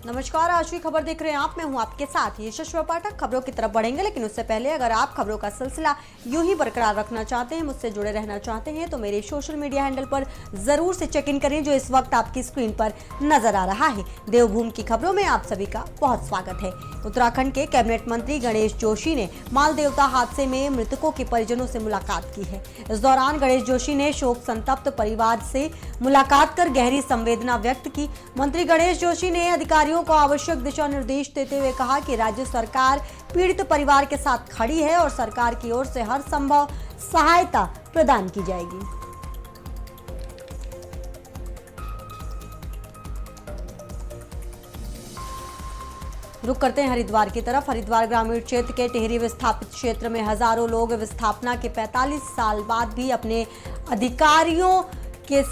नमस्कार, आज की खबर देख रहे हैं आप। मैं हूं आपके साथ यशस्वी पाठक। खबरों की तरफ बढ़ेंगे, लेकिन उससे पहले अगर आप खबरों का सिलसिला यूं ही बरकरार रखना चाहते हैं, मुझसे जुड़े रहना चाहते हैं, तो मेरे सोशल मीडिया हैंडल पर जरूर से चेक इन करें, जो इस वक्त आपकी स्क्रीन पर नजर आ रहा है। देवभूमि की खबरों में आप सभी का बहुत स्वागत है। उत्तराखंड के कैबिनेट मंत्री गणेश जोशी ने माल देवता हादसे में मृतकों के परिजनों से मुलाकात की है। इस दौरान गणेश जोशी ने शोक संतप्त परिवार से मुलाकात कर गहरी संवेदना व्यक्त की। मंत्री गणेश जोशी ने अधिकारियों को आवश्यक दिशा निर्देश देते हुए कहा कि राज्य सरकार पीड़ित परिवार के साथ खड़ी है और सरकार की ओर से हर संभव सहायता प्रदान की जाएगी। रुक करते हैं हरिद्वार की तरफ। हरिद्वार ग्रामीण क्षेत्र के टिहरी विस्थापित क्षेत्र में हजारों लोग विस्थापना के 45 साल बाद भी अपने अधिकारों के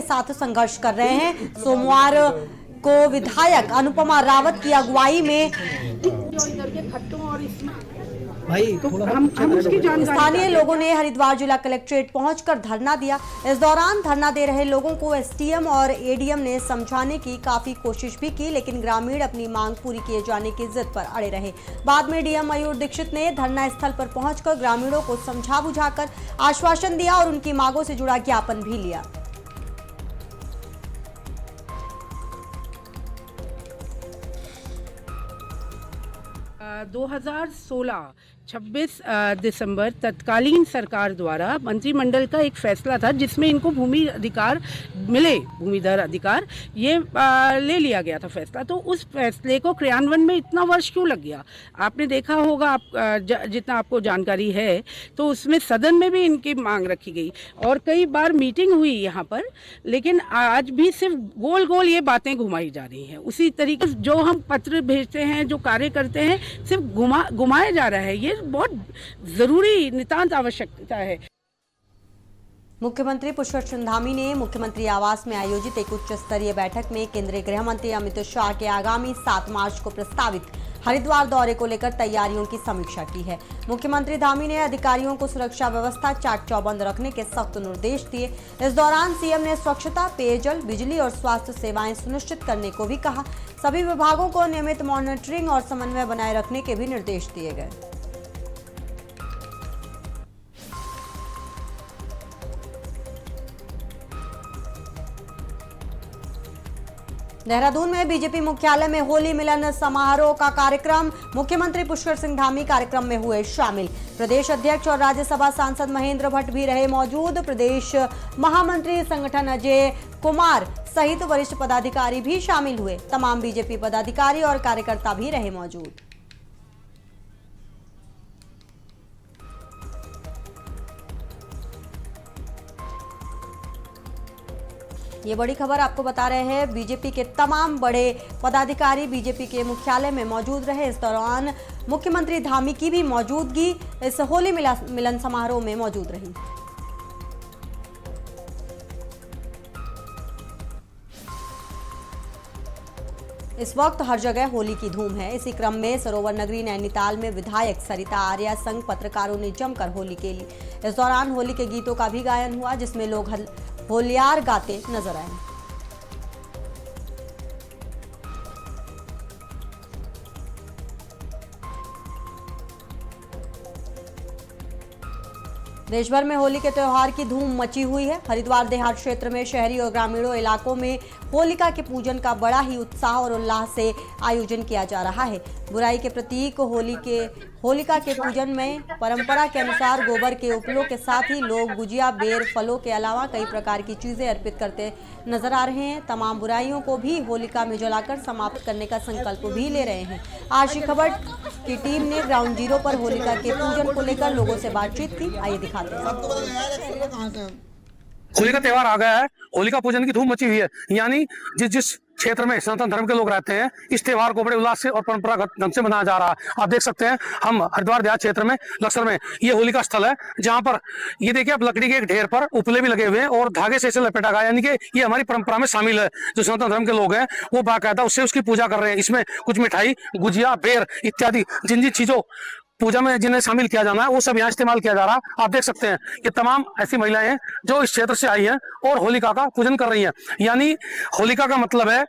साथ संघर्ष कर रहे हैं। सोमवार को विधायक अनुपमा रावत की अगुवाई में स्थानीय लोगों ने हरिद्वार जिला कलेक्ट्रेट पहुंचकर धरना दिया। इस दौरान धरना दे रहे लोगों को एसडीएम और एडीएम ने समझाने की काफी कोशिश भी की, लेकिन ग्रामीण अपनी मांग पूरी किए जाने की जिद पर अड़े रहे। बाद में डीएम मयूर दीक्षित ने धरना स्थल पर पहुंचकर ग्रामीणों को समझा बुझाकर आश्वासन दिया और उनकी मांगों से जुड़ा ज्ञापन भी लिया। 2016 26 दिसंबर तत्कालीन सरकार द्वारा मंत्रिमंडल का एक फैसला था जिसमें इनको भूमि अधिकार मिले, भूमिधर अधिकार ये ले लिया गया था फैसला। तो उस फैसले को क्रियान्वयन में इतना वर्ष क्यों लग गया? आपने देखा होगा, आप जितना आपको जानकारी है, तो उसमें सदन में भी इनकी मांग रखी गई और कई बार मीटिंग हुई यहाँ पर, लेकिन आज भी सिर्फ गोल गोल ये बातें घुमाई जा रही हैं। उसी तरीके से जो हम पत्र भेजते हैं, जो कार्य करते हैं, सिर्फ घुमाया जा रहा है। ये बहुत जरूरी नितांत आवश्यकता है। मुख्यमंत्री पुष्कर सिंह धामी ने मुख्यमंत्री आवास में आयोजित एक उच्च स्तरीय बैठक में केंद्रीय गृह मंत्री अमित शाह के आगामी 7 मार्च को प्रस्तावित हरिद्वार दौरे को लेकर तैयारियों की समीक्षा की है। मुख्यमंत्री धामी ने अधिकारियों को सुरक्षा व्यवस्था चाक चौबंद रखने के सख्त निर्देश दिए। इस दौरान सीएम ने स्वच्छता, पेयजल, बिजली और स्वास्थ्य सेवाएं सुनिश्चित करने को भी कहा। सभी विभागों को नियमित मॉनिटरिंग और समन्वय बनाए रखने के भी निर्देश दिए गए। देहरादून में बीजेपी मुख्यालय में होली मिलन समारोह का कार्यक्रम। मुख्यमंत्री पुष्कर सिंह धामी कार्यक्रम में हुए शामिल। प्रदेश अध्यक्ष और राज्यसभा सांसद महेंद्र भट्ट भी रहे मौजूद। प्रदेश महामंत्री संगठन अजय कुमार सहित वरिष्ठ पदाधिकारी भी शामिल हुए। तमाम बीजेपी पदाधिकारी और कार्यकर्ता भी रहे मौजूद। ये बड़ी खबर आपको बता रहे हैं। बीजेपी के तमाम बड़े पदाधिकारी बीजेपी के मुख्यालय में मौजूद रहे। इस दौरान मुख्यमंत्री धामी की भी मौजूदगी इस होली मिलन समारोह में मौजूद रही। इस वक्त हर जगह होली की धूम है। इसी क्रम में सरोवर नगरी नैनीताल में विधायक सरिता आर्या संग पत्रकारों ने जमकर होली खेली। इस दौरान होली के गीतों का भी गायन हुआ, जिसमें लोग होलियार गाते नजर आए। देश भर में होली के त्योहार की धूम मची हुई है। हरिद्वार देहात क्षेत्र में शहरी और ग्रामीणों इलाकों में होलिका के पूजन का बड़ा ही उत्साह और उल्लास से आयोजन किया जा रहा है। बुराई के प्रतीक होलिका के पूजन में परंपरा के अनुसार गोबर के उपलों के साथ ही लोग गुजिया, बेर, फलों के अलावा कई प्रकार की चीजें अर्पित करते नजर आ रहे हैं। तमाम बुराइयों को भी होलिका में जलाकर समाप्त करने का संकल्प भी ले रहे हैं। आज की खबर की टीम ने ग्राउंड जीरो पर होलिका के पूजन को लेकर लोगों से बातचीत की। आइए दिखाते हैं। होली का त्योहार आ गया है। होली का पूजन की धूम मची हुई है। यानी जिस क्षेत्र में सनातन धर्म के लोग रहते हैं, इस त्योहार को बड़े उल्लास से और परंपरागत ढंग से मनाया जा रहा है। आप देख सकते हैं, हम हरिद्वार देहात क्षेत्र में लक्सर में ये होली का स्थल है, जहां पर ये देखिए आप लकड़ी के एक ढेर पर उपले भी लगे हुए हैं और धागे से इसे लपेटा गया, यानी कि ये हमारी परंपरा में शामिल है। जो सनातन धर्म के लोग हैं वो बाकायदा उससे उसकी पूजा कर रहे हैं। इसमें कुछ मिठाई, गुजिया, बेर इत्यादि जिन जिन चीजों पूजा में जिन्हें शामिल किया जाना है वो सब यहाँ इस्तेमाल किया जा रहा है। आप देख सकते हैं ये तमाम ऐसी महिलाएं हैं जो इस क्षेत्र से आई हैं और होलिका का पूजन कर रही हैं। यानी होलिका का मतलब है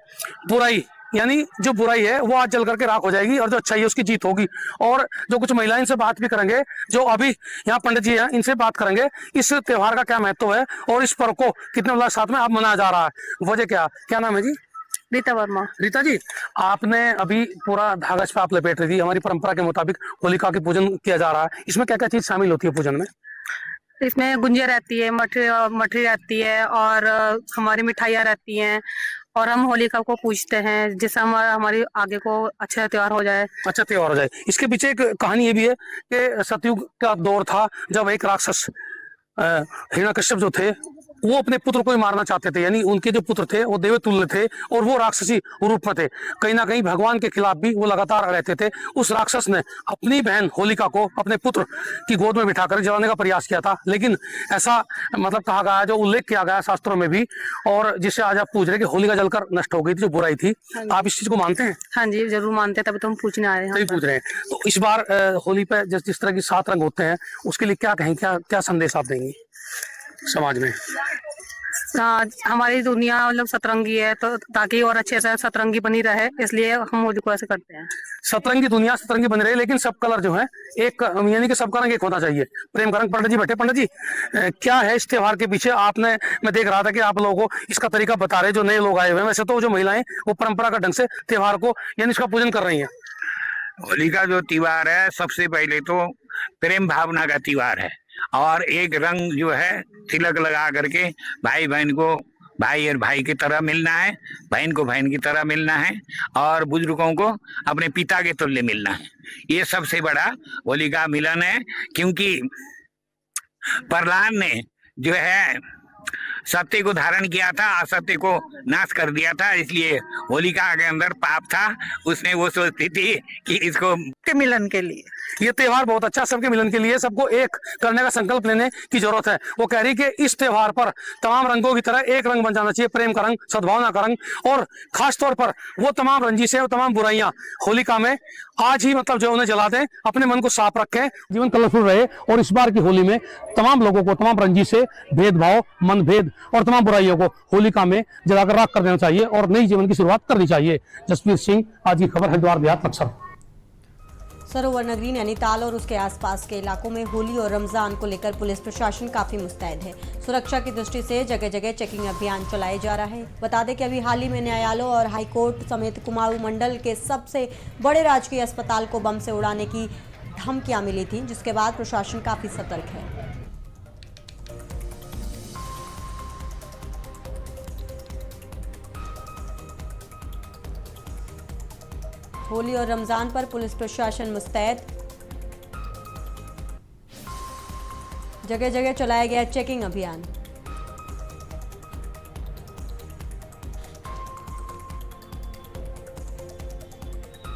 बुराई, यानी जो बुराई है वो आज जल करके राख हो जाएगी और जो अच्छाई है उसकी जीत होगी। और जो कुछ महिलाएं इनसे बात भी करेंगे, जो अभी यहाँ पंडित जी हैं इनसे बात करेंगे इस त्योहार का क्या महत्व है और इस पर्व को कितने उल्लास साथ में आप मनाया जा रहा है। वजह क्या नाम है जी? रीता वर्मा। रीता जी, आपने अभी पूरा धागज पे आप लपेट रही थी। हमारी परंपरा के मुताबिक होलिका की पूजन किया जा रहा है, इसमें क्या क्या चीज शामिल होती है पूजन में? इसमें गुंजिया रहती है, मठरी रहती है और हमारी मिठाइयाँ रहती हैं और हम होलिका को पूजते हैं जिससे हमारी आगे को अच्छा त्योहार हो जाए। अच्छा त्योहार हो जाए। इसके पीछे एक कहानी ये भी है कि सतयुग का दौर था जब एक राक्षस हिरण्यकश्यप जो थे वो अपने पुत्र को ही मारना चाहते थे। यानी उनके जो पुत्र थे वो देवतुल्य थे और वो राक्षसी रूप में थे। कहीं ना कहीं भगवान के खिलाफ भी वो लगातार रहते थे। उस राक्षस ने अपनी बहन होलिका को अपने पुत्र की गोद में बिठाकर जलाने का प्रयास किया था, लेकिन ऐसा मतलब कहा गया, जो उल्लेख किया गया शास्त्रों में भी, और जिसे आज आप पूछ रहे कि होलिका जलकर नष्ट हो गई थी, जो बुराई थी। आप इस चीज को मानते हैं? हाँ जी, जरूर मानते हैं, तभी तो हम पूछने आए हैं। तभी पूछ रहे हैं। तो इस बार होली पे जिस तरह की 7 रंग होते हैं उसके लिए क्या कहें, क्या संदेश आप देंगे समाज में? हमारी दुनिया मतलब सतरंगी है, तो ताकि और अच्छे से सतरंगी बनी रहे, इसलिए हम होली को ऐसे करते हैं। सतरंगी दुनिया सतरंगी बनी रहे, लेकिन सब कलर जो है एक, यानी कि सबका रंग एक होना चाहिए। प्रेम का रंग। पंडित जी बैठे। पंडित जी, क्या है इस त्योहार के पीछे? आपने, मैं देख रहा था कि आप लोगों को इसका तरीका बता रहे, जो नए लोग आए हुए हैं। वैसे तो जो महिलाएं वो परंपरा का ढंग से त्योहार को यानी इसका पूजन कर रही है। होली का जो त्योहार है सबसे पहले तो प्रेम भावना का त्योहार है और एक रंग जो है तिलक लगा करके भाई बहन को भाई और भाई की तरह मिलना है, बहन को बहन की तरह मिलना है और बुजुर्गों को अपने पिता के तुल्य मिलना है। ये सबसे बड़ा होली का मिलन है, क्योंकि प्रहलाद ने जो है सत्य को धारण किया था, असत्य को नाश कर दिया था। इसलिए होलिका के अंदर पाप था, उसने वो सोचती थी कि इसको के मिलन के लिए ये त्योहार बहुत अच्छा, सबके मिलन के लिए, सबको एक करने का संकल्प लेने की जरूरत है। वो कह रही कि इस त्योहार पर तमाम रंगों की तरह एक रंग बन जाना चाहिए, प्रेम का रंग, सद्भावना का रंग। और खास तौर पर वो तमाम रंजिशें, वो तमाम बुराइयां होलिका में आज ही मतलब जो उन्हें जला दें, अपने मन को साफ रखें, जीवन कलरफुल रहे। और इस बार की होली में तमाम लोगों को तमाम रंजिशें, भेदभाव, मनभेद और तमाम बुराइयों को होलिका में जलाकर राख कर देना चाहिए और नई जीवन की शुरुआत करनी चाहिए। जसवीर सिंह, आज की खबर, हरिद्वार देहात, बक्सर। सरोवर नगरी नैनीताल और उसके आसपास के इलाकों में होली और रमजान को लेकर पुलिस प्रशासन काफी मुस्तैद है। सुरक्षा की दृष्टि से जगह जगह चेकिंग अभियान चलाए जा रहा है। बता दें कि अभी हाल ही में न्यायालयों और हाईकोर्ट समेत कुमाऊं मंडल के सबसे बड़े राजकीय अस्पताल को बम से उड़ाने की धमकियां मिली थी, जिसके बाद प्रशासन काफी सतर्क है। होली और रमजान पर पुलिस प्रशासन मुस्तैद, जगह जगह चलाया गया चेकिंग अभियान।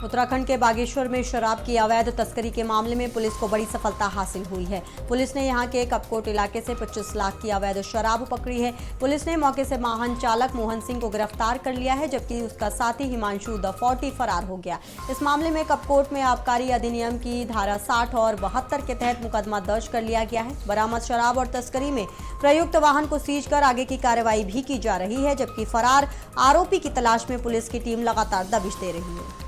उत्तराखंड के बागेश्वर में शराब की अवैध तस्करी के मामले में पुलिस को बड़ी सफलता हासिल हुई है। पुलिस ने यहां के कपकोट इलाके से 25 लाख की अवैध शराब पकड़ी है। पुलिस ने मौके से वाहन चालक मोहन सिंह को गिरफ्तार कर लिया है, जबकि उसका साथी हिमांशु द 40 फरार हो गया। इस मामले में कपकोट में आबकारी अधिनियम की धारा 60 और 72 के तहत मुकदमा दर्ज कर लिया गया है। बरामद शराब और तस्करी में प्रयुक्त वाहन को सीज कर आगे की कार्रवाई भी की जा रही है, जबकि फरार आरोपी की तलाश में पुलिस की टीम लगातार दबिश दे रही है।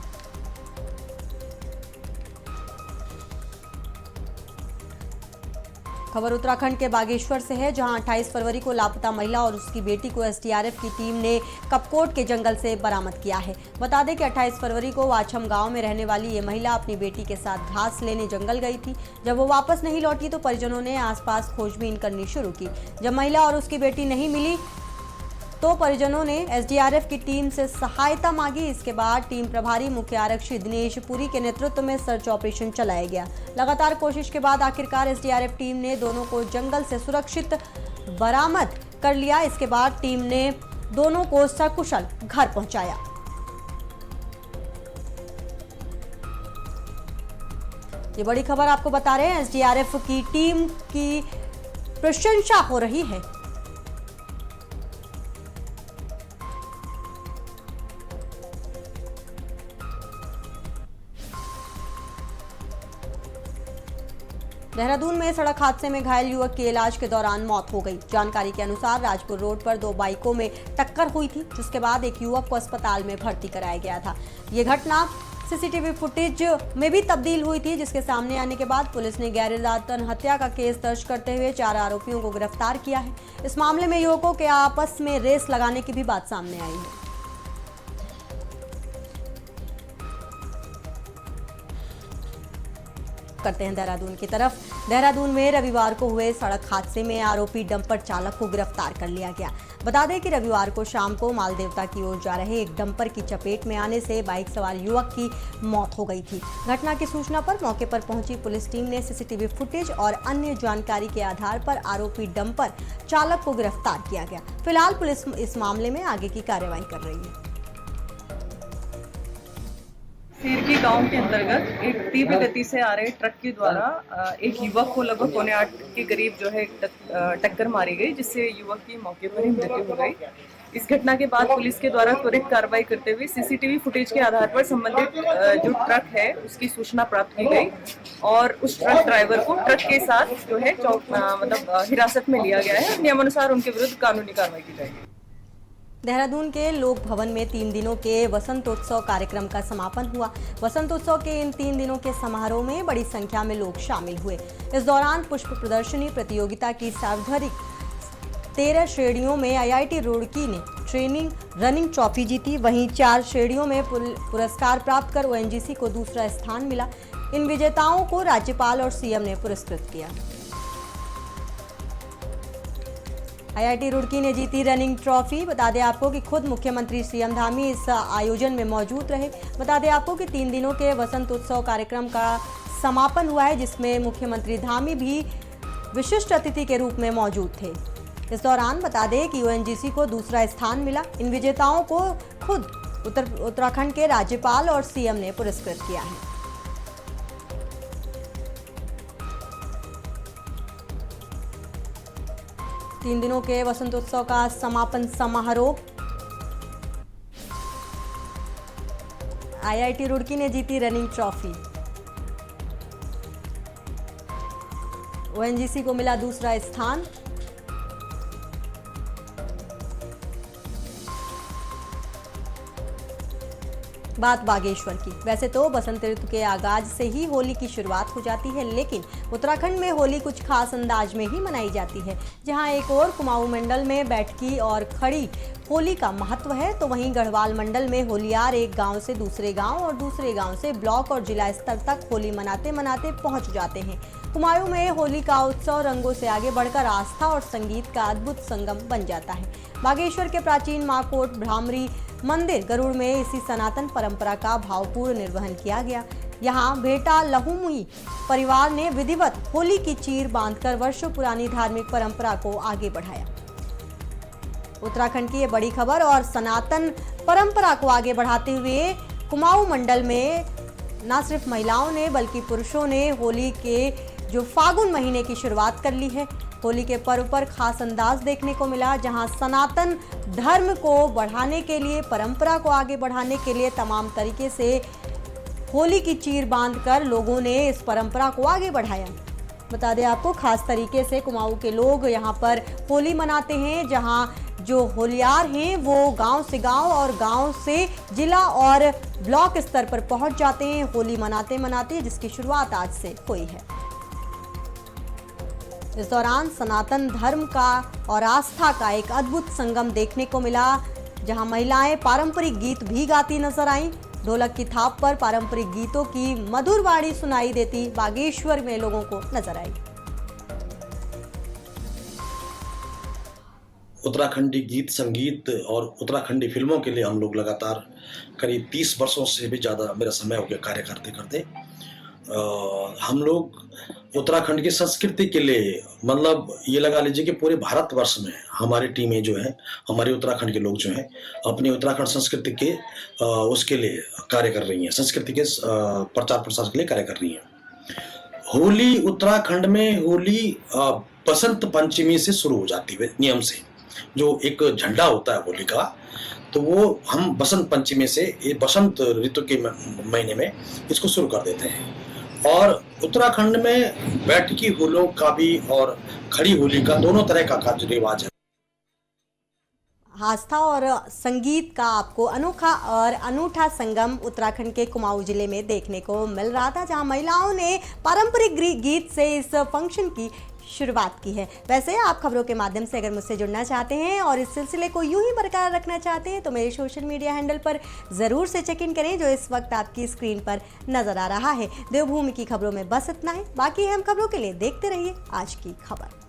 खबर उत्तराखंड के बागेश्वर से है, जहां 28 फरवरी को लापता महिला और उसकी बेटी को एसडीआरएफ की टीम ने कपकोट के जंगल से बरामद किया है। बता दें कि 28 फरवरी को वाछम गांव में रहने वाली ये महिला अपनी बेटी के साथ घास लेने जंगल गई थी। जब वो वापस नहीं लौटी तो परिजनों ने आसपास खोजबीन करनी शुरू की। जब महिला और उसकी बेटी नहीं मिली तो परिजनों ने एसडीआरएफ की टीम से सहायता मांगी। इसके बाद टीम प्रभारी मुख्य आरक्षी दिनेश पुरी के नेतृत्व में सर्च ऑपरेशन चलाया गया। लगातार कोशिश के बाद आखिरकार एसडीआरएफ टीम ने दोनों को जंगल से सुरक्षित बरामद कर लिया। इसके बाद टीम ने दोनों को सकुशल घर पहुंचाया। ये बड़ी खबर आपको बता रहे हैं, एसडीआरएफ की टीम की प्रशंसा हो रही है। देहरादून में सड़क हादसे में घायल युवक की इलाज के दौरान मौत हो गई। जानकारी के अनुसार राजपुर रोड पर दो बाइकों में टक्कर हुई थी, जिसके बाद एक युवक को अस्पताल में भर्ती कराया गया था। ये घटना सीसीटीवी फुटेज में भी तब्दील हुई थी, जिसके सामने आने के बाद पुलिस ने गैर इरादतन हत्या का केस दर्ज करते हुए 4 आरोपियों को गिरफ्तार किया है। इस मामले में युवकों के आपस में रेस लगाने की भी बात सामने आई है। करते हैं देहरादून की तरफ। देहरादून में रविवार को हुए सड़क हादसे में आरोपी डंपर चालक को गिरफ्तार कर लिया गया। बता दें कि रविवार को शाम को मालदेवता की ओर जा रहे एक डंपर की चपेट में आने से बाइक सवार युवक की मौत हो गई थी। घटना की सूचना पर मौके पर पहुंची पुलिस टीम ने सीसीटीवी फुटेज और अन्य जानकारी के आधार पर आरोपी डंपर चालक को गिरफ्तार किया गया। फिलहाल पुलिस इस मामले में आगे की कार्रवाई कर रही है। सीरकी गांव के अंतर्गत एक तीव्र गति से आ रहे ट्रक के द्वारा एक युवक को लगभग 7:45 के करीब जो है टक्कर मारी गई, जिससे युवक की मौके पर ही मृत्यु हो गई। इस घटना के बाद पुलिस के द्वारा त्वरित कार्रवाई करते हुए सीसीटीवी फुटेज के आधार पर संबंधित जो ट्रक है उसकी सूचना प्राप्त की गई और उस ट्रक ड्राइवर को ट्रक के साथ जो है हिरासत में लिया गया है। नियमानुसार उनके विरुद्ध कानूनी कार्रवाई की जाएगी। देहरादून के लोक भवन में 3 दिनों के वसंतोत्सव कार्यक्रम का समापन हुआ। वसंतोत्सव के इन 3 दिनों के समारोह में बड़ी संख्या में लोग शामिल हुए। इस दौरान पुष्प प्रदर्शनी प्रतियोगिता की सर्वाधिक 13 श्रेणियों में IIT रुड़की ने ट्रेनिंग रनिंग ट्रॉफी जीती। वहीं 4 श्रेणियों में पुरस्कार प्राप्त कर ONGC को दूसरा स्थान मिला। इन विजेताओं को राज्यपाल और CM ने पुरस्कृत किया। IIT रुड़की ने जीती रनिंग ट्रॉफी। बता दें आपको कि खुद मुख्यमंत्री CM धामी इस आयोजन में मौजूद रहे। बता दें आपको कि 3 दिनों के वसंत उत्सव कार्यक्रम का समापन हुआ है, जिसमें मुख्यमंत्री धामी भी विशिष्ट अतिथि के रूप में मौजूद थे। इस दौरान बता दें कि ONGC को दूसरा स्थान मिला। इन विजेताओं को खुद उत्तराखंड के राज्यपाल और CM ने पुरस्कृत किया है। तीन दिनों के वसंतोत्सव का समापन समारोह। IIT रुड़की ने जीती रनिंग ट्रॉफी। ONGC को मिला दूसरा स्थान। बात बागेश्वर की। वैसे तो बसंत ऋतु के आगाज से ही होली की शुरुआत हो जाती है, लेकिन उत्तराखंड में होली कुछ खास अंदाज में ही मनाई जाती है। जहां एक और कुमाऊं मंडल में बैठकी और खड़ी होली का महत्व है, तो वहीं गढ़वाल मंडल में होलियार एक गांव से दूसरे गांव और दूसरे गांव से ब्लॉक और जिला स्तर तक होली मनाते मनाते पहुंच जाते हैं। कुमाऊं में होली का उत्सव रंगों से आगे बढ़कर आस्था और संगीत का अद्भुत संगम बन जाता है। बागेश्वर के प्राचीन माकोट भ्रामरी मंदिर गरुड़ में इसी सनातन परंपरा का भावपूर्ण निर्वहन किया गया। यहाँ बेटा लहुमुई परिवार ने विधिवत होली की चीर बांधकर वर्षों पुरानी धार्मिक परंपरा को आगे बढ़ाया। उत्तराखंड की ये बड़ी खबर और सनातन परंपरा को आगे बढ़ाते हुए कुमाऊं मंडल में न सिर्फ महिलाओं ने बल्कि पुरुषों ने होली के जो फागुन महीने की शुरुआत कर ली है। होली के पर्व पर खास अंदाज देखने को मिला, जहां सनातन धर्म को बढ़ाने के लिए, परंपरा को आगे बढ़ाने के लिए तमाम तरीके से होली की चीर बांधकर लोगों ने इस परंपरा को आगे बढ़ाया। बता दें आपको, खास तरीके से कुमाऊं के लोग यहां पर होली मनाते हैं, जहां जो होलियार हैं वो गांव से गांव और गांव से जिला और ब्लॉक स्तर पर पहुंच जाते हैं होली मनाते मनाते, जिसकी शुरुआत आज से हुई है। इस दौरान सनातन धर्म का और आस्था का एक अद्भुत संगम देखने को मिला, जहां महिलाएं पारंपरिक गीत भी गाती नजर आईं। ढोलक की थाप पर पारंपरिक गीतों की मधुर वाणी सुनाई देती बागेश्वर में लोगों को नजर आई। उत्तराखंडी गीत संगीत और उत्तराखंडी फिल्मों के लिए हम लोग लगातार करीब 30 वर्षों से भी ज़्यादा मेरा समय हो गया कार्य करते करते। हम लोग उत्तराखंड की संस्कृति के लिए, मतलब ये लगा लीजिए कि पूरे भारतवर्ष में हमारी टीमें जो है, हमारे उत्तराखंड के लोग जो हैं अपनी उत्तराखंड संस्कृति के उसके लिए कार्य कर रही हैं, संस्कृति के प्रचार प्रसार के लिए कार्य कर रही हैं। होली उत्तराखंड में होली बसंत पंचमी से शुरू हो जाती है नियम से, जो एक झंडा होता है होली का, तो वो हम बसंत पंचमी से बसंत ऋतु के महीने में इसको शुरू कर देते हैं। और उत्तराखंड में बैठकी होलियों का भी और खड़ी होली का दोनों तरह का रिवाज है। आस्था और संगीत का आपको अनोखा और अनूठा संगम उत्तराखंड के कुमाऊं जिले में देखने को मिल रहा था, जहां महिलाओं ने पारंपरिक गीत से इस फंक्शन की शुरुआत की है। वैसे आप खबरों के माध्यम से अगर मुझसे जुड़ना चाहते हैं और इस सिलसिले को यूं ही बरकरार रखना चाहते हैं तो मेरे सोशल मीडिया हैंडल पर ज़रूर से चेक इन करें, जो इस वक्त आपकी स्क्रीन पर नज़र आ रहा है। देवभूमि की खबरों में बस इतना है, बाकी हम खबरों के लिए देखते रहिए आज की खबर।